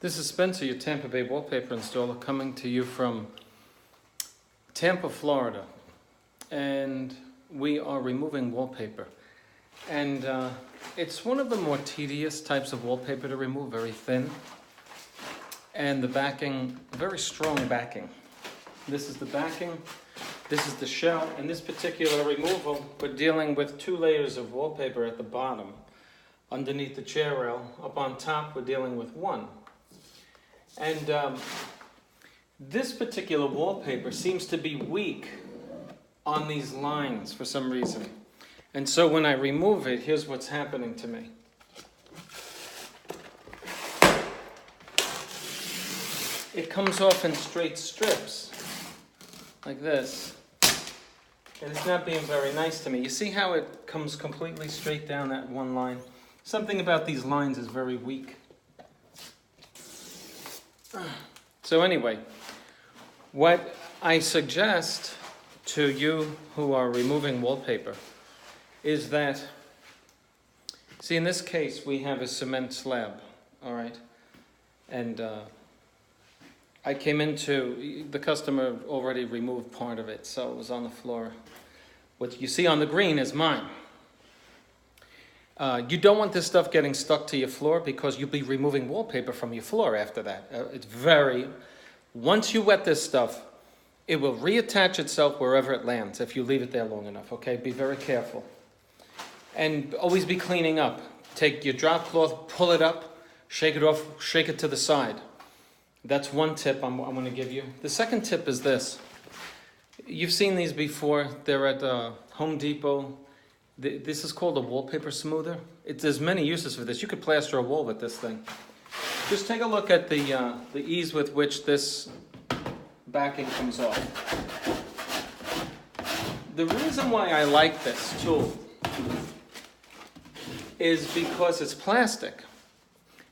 This is Spencer, your Tampa Bay wallpaper installer, coming to you from Tampa, Florida. And we are removing wallpaper. And it's one of the more tedious types of wallpaper to remove, very thin. And the backing, very strong backing. This is the backing, this is the shell. In this particular removal, we're dealing with 2 layers of wallpaper at the bottom. Underneath the chair rail, up on top, we're dealing with 1. And this particular wallpaper seems to be weak on these lines for some reason. And so when I remove it, here's what's happening to me. It comes off in straight strips, like this. And it's not being very nice to me. You see how it comes completely straight down that one line? Something about these lines is very weak. So anyway, what I suggest to you who are removing wallpaper is that, see, in this case we have a cement slab, all right? And I came into, the customer already removed part of it, so it was on the floor. What you see on the green is mine. You don't want this stuff getting stuck to your floor because you'll be removing wallpaper from your floor after that. Once you wet this stuff, it will reattach itself wherever it lands if you leave it there long enough, okay? Be very careful. And always be cleaning up. Take your drop cloth, pull it up, shake it off, shake it to the side. That's one tip I'm going to give you. The second tip is this. You've seen these before. They're at Home Depot. This is called a wallpaper smoother. There's many uses for this. You could plaster a wall with this thing. Just take a look at the ease with which this backing comes off. The reason why I like this tool is because it's plastic.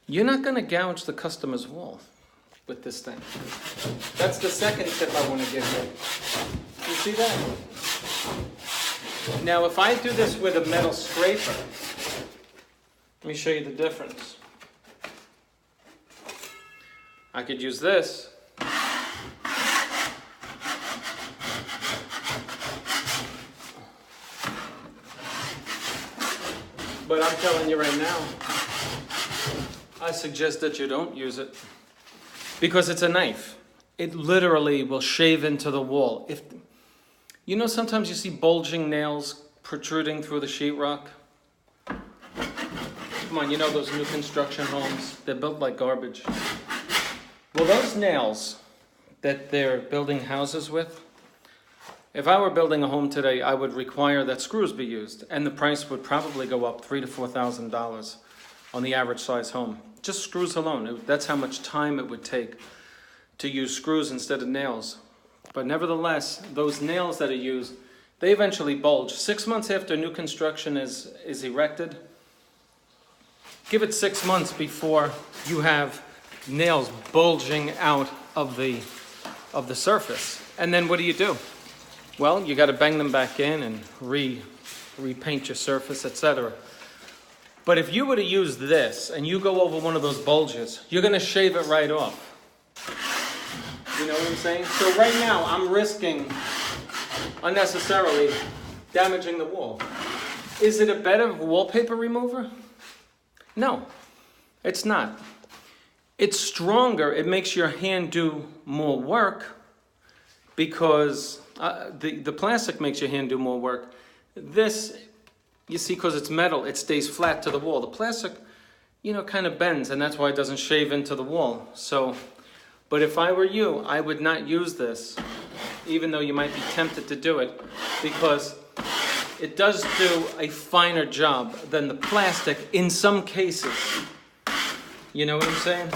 You're not going to gouge the customer's wall with this thing. That's the second tip I want to give you. You see that? Now, if I do this with a metal scraper, let me show you the difference. I could use this. But I'm telling you right now, I suggest that you don't use it because it's a knife. It literally will shave into the wall. You know, sometimes you see bulging nails protruding through the sheetrock. Come on, you know those new construction homes? They're built like garbage. Well, those nails that they're building houses with, if I were building a home today, I would require that screws be used, and the price would probably go up $3,000 to $4,000 on the average size home. Just screws alone. That's how much time it would take to use screws instead of nails. But nevertheless, those nails that are used, they eventually bulge. 6 months after new construction is erected, give it 6 months before you have nails bulging out of the surface. And then what do? Well, you got to bang them back in and repaint your surface, etc. But if you were to use this and you go over one of those bulges, you're going to shave it right off. You know what I'm saying? So right now, I'm risking unnecessarily damaging the wall. Is it a better wallpaper remover? No, it's not. It's stronger. It makes your hand do more work because the plastic makes your hand do more work. This, you see, because it's metal, it stays flat to the wall. The plastic, you know, kind of bends, and that's why it doesn't shave into the wall. But if I were you, I would not use this, even though you might be tempted to do it, because it does do a finer job than the plastic in some cases. You know what I'm saying?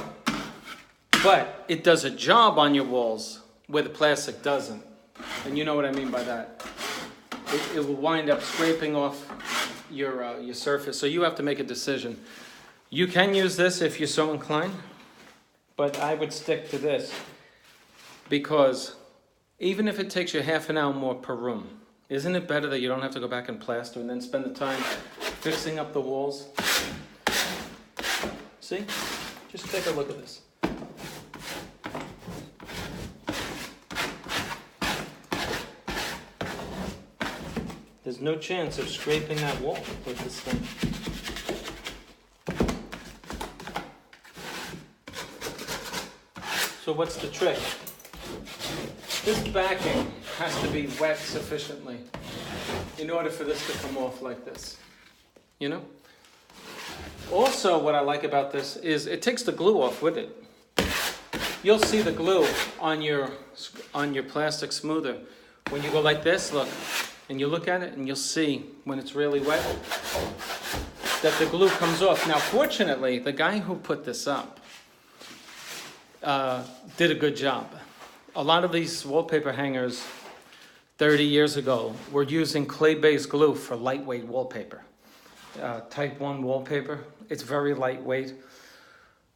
But it does a job on your walls where the plastic doesn't. And you know what I mean by that. It will wind up scraping off your surface, so you have to make a decision. You can use this if you're so inclined. But I would stick to this because even if it takes you half an hour more per room, isn't it better that you don't have to go back and plaster and then spend the time fixing up the walls? See? Just take a look at this. There's no chance of scraping that wall with this thing. So what's the trick? This backing has to be wet sufficiently in order for this to come off like this, you know? Also, what I like about this is it takes the glue off with it. You'll see the glue on your plastic smoother. When you go like this, look, and you look at it and you'll see when it's really wet that the glue comes off. Now, fortunately, the guy who put this up did a good job. A lot of these wallpaper hangers 30 years ago were using clay-based glue for lightweight wallpaper. Type 1 wallpaper, it's very lightweight.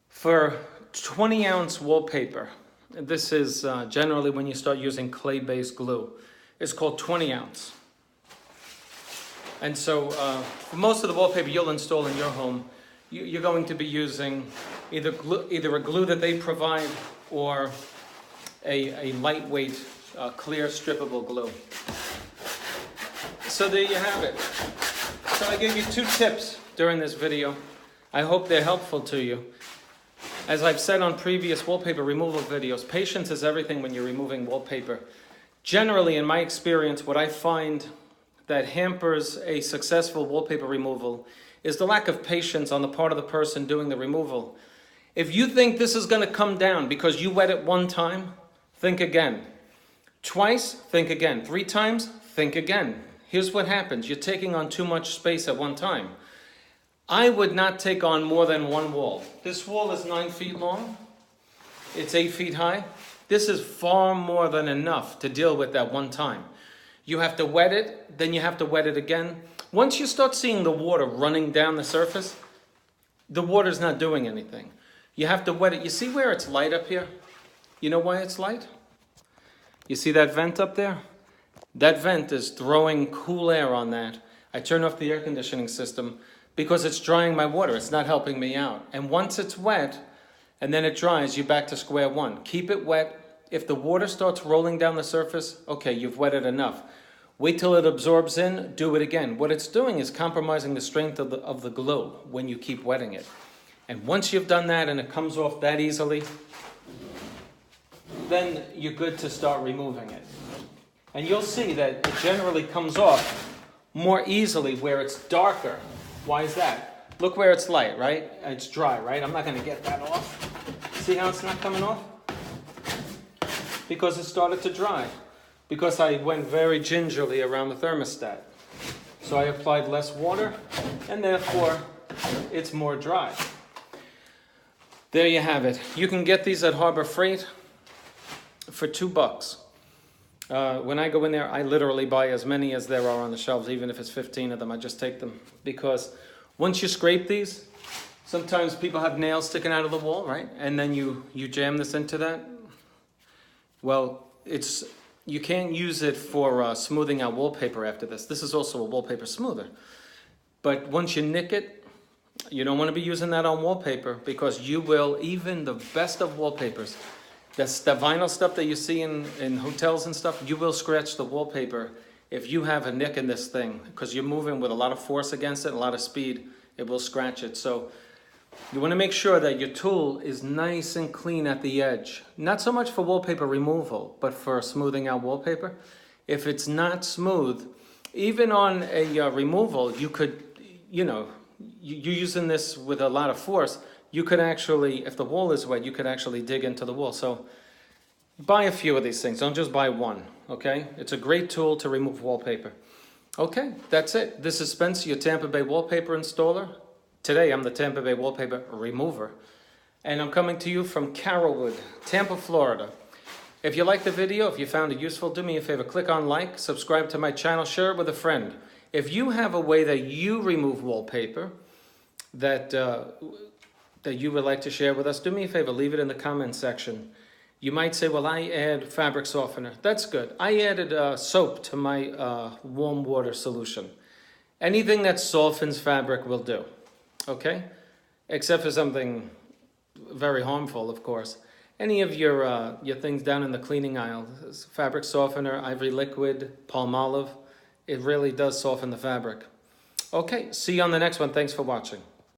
For 20-ounce wallpaper, this is generally when you start using clay-based glue, it's called 20-ounce. And so for most of the wallpaper you'll install in your home, you're going to be using either a glue that they provide or a lightweight clear strippable glue. So there you have it. So I gave you 2 tips during this video. I hope they're helpful to you. As I've said on previous wallpaper removal videos, patience is everything when you're removing wallpaper. Generally, in my experience, what I find that hampers a successful wallpaper removal is the lack of patience on the part of the person doing the removal. If you think this is going to come down because you wet it 1 time, think again. Twice, think again. 3 times, think again. Here's what happens. You're taking on too much space at one time. I would not take on more than 1 wall. This wall is 9 feet long. It's 8 feet high. This is far more than enough to deal with at one time. You have to wet it, then you have to wet it again. Once you start seeing the water running down the surface, the water's not doing anything. You have to wet it. You see where it's light up here? You know why it's light? You see that vent up there? That vent is throwing cool air on that. I turn off the air conditioning system because it's drying my water. It's not helping me out. And once it's wet and then it dries, you're back to square one. Keep it wet. If the water starts rolling down the surface, okay, you've wetted enough. Wait till it absorbs in, do it again. What it's doing is compromising the strength of the glue when you keep wetting it. And once you've done that and it comes off that easily, then you're good to start removing it. And you'll see that it generally comes off more easily where it's darker. Why is that? Look where it's light, right? It's dry, right? I'm not going to get that off. See how it's not coming off? Because it started to dry. Because I went very gingerly around the thermostat. So I applied less water, and therefore it's more dry. There you have it. You can get these at Harbor Freight for $2. When I go in there, I literally buy as many as there are on the shelves, even if it's 15 of them. I just take them because once you scrape these, sometimes people have nails sticking out of the wall, right? And then you jam this into that. Well, you can't use it for smoothing out wallpaper after this. This is also a wallpaper smoother. But once you nick it, you don't want to be using that on wallpaper because you will, even the best of wallpapers, the vinyl stuff that you see in hotels and stuff, you will scratch the wallpaper if you have a nick in this thing because you're moving with a lot of force against it, a lot of speed, it will scratch it. So you want to make sure that your tool is nice and clean at the edge. Not so much for wallpaper removal, but for smoothing out wallpaper. If it's not smooth, even on a removal, you could, you're using this with a lot of force, you could actually, if the wall is wet, you could actually dig into the wall. So buy a few of these things. Don't just buy one, okay? It's a great tool to remove wallpaper. Okay, that's it. This is Spencer, your Tampa Bay wallpaper installer. Today, I'm the Tampa Bay wallpaper remover. And I'm coming to you from Carrollwood, Tampa, Florida. If you liked the video, if you found it useful, do me a favor. Click on like, subscribe to my channel, share it with a friend. If you have a way that you remove wallpaper that you would like to share with us, do me a favor, leave it in the comment section. You might say, well, I add fabric softener. That's good. I added soap to my warm water solution. Anything that softens fabric will do, okay? Except for something very harmful, of course. Any of your things down in the cleaning aisle, fabric softener, Ivory Liquid, Palmolive, It really does soften the fabric. Okay, see you on the next one. Thanks for watching.